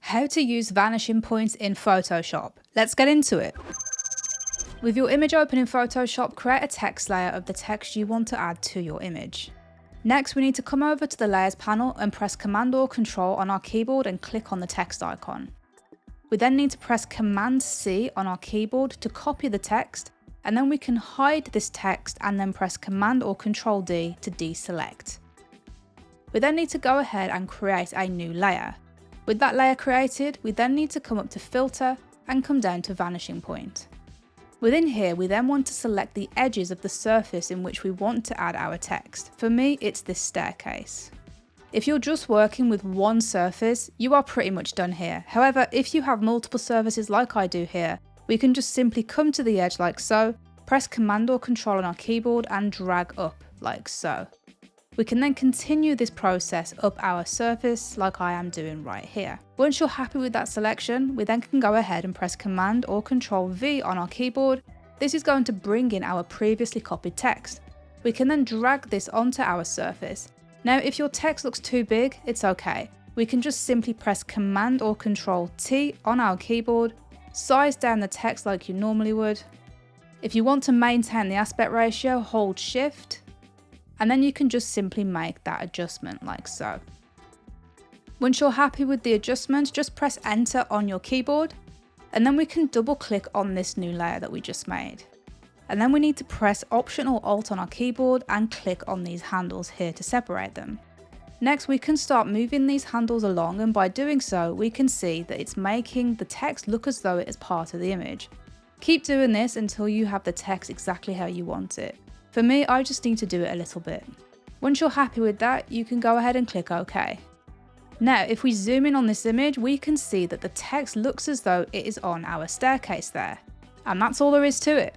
How to use vanishing points in Photoshop. Let's get into it. With your image open in Photoshop, create a text layer of the text you want to add to your image. Next, we need to come over to the Layers panel and press Command or Control on our keyboard and click on the text icon. We then need to press Command C on our keyboard to copy the text, and then we can hide this text and then press Command or Control D to deselect. We then need to go ahead and create a new layer. With that layer created, we then need to come up to Filter and come down to Vanishing Point. Within here, we then want to select the edges of the surface in which we want to add our text. For me, it's this staircase. If you're just working with one surface, you are pretty much done here. However, if you have multiple surfaces like I do here, we can just simply come to the edge like so, press Command or Control on our keyboard and drag up like so. We can then continue this process up our surface like I am doing right here. Once you're happy with that selection, we then can go ahead and press Command or Control V on our keyboard. This is going to bring in our previously copied text. We can then drag this onto our surface. Now, if your text looks too big, it's okay. We can just simply press Command or Control T on our keyboard, size down the text like you normally would. If you want to maintain the aspect ratio, hold Shift, and then you can just simply make that adjustment like so. Once you're happy with the adjustment, just press Enter on your keyboard, and then we can double click on this new layer that we just made. And then we need to press Option or Alt on our keyboard and click on these handles here to separate them. Next, we can start moving these handles along, and by doing so, we can see that it's making the text look as though it is part of the image. Keep doing this until you have the text exactly how you want it. For me, I just need to do it a little bit. Once you're happy with that, you can go ahead and click OK. Now, if we zoom in on this image, we can see that the text looks as though it is on our staircase there. And that's all there is to it.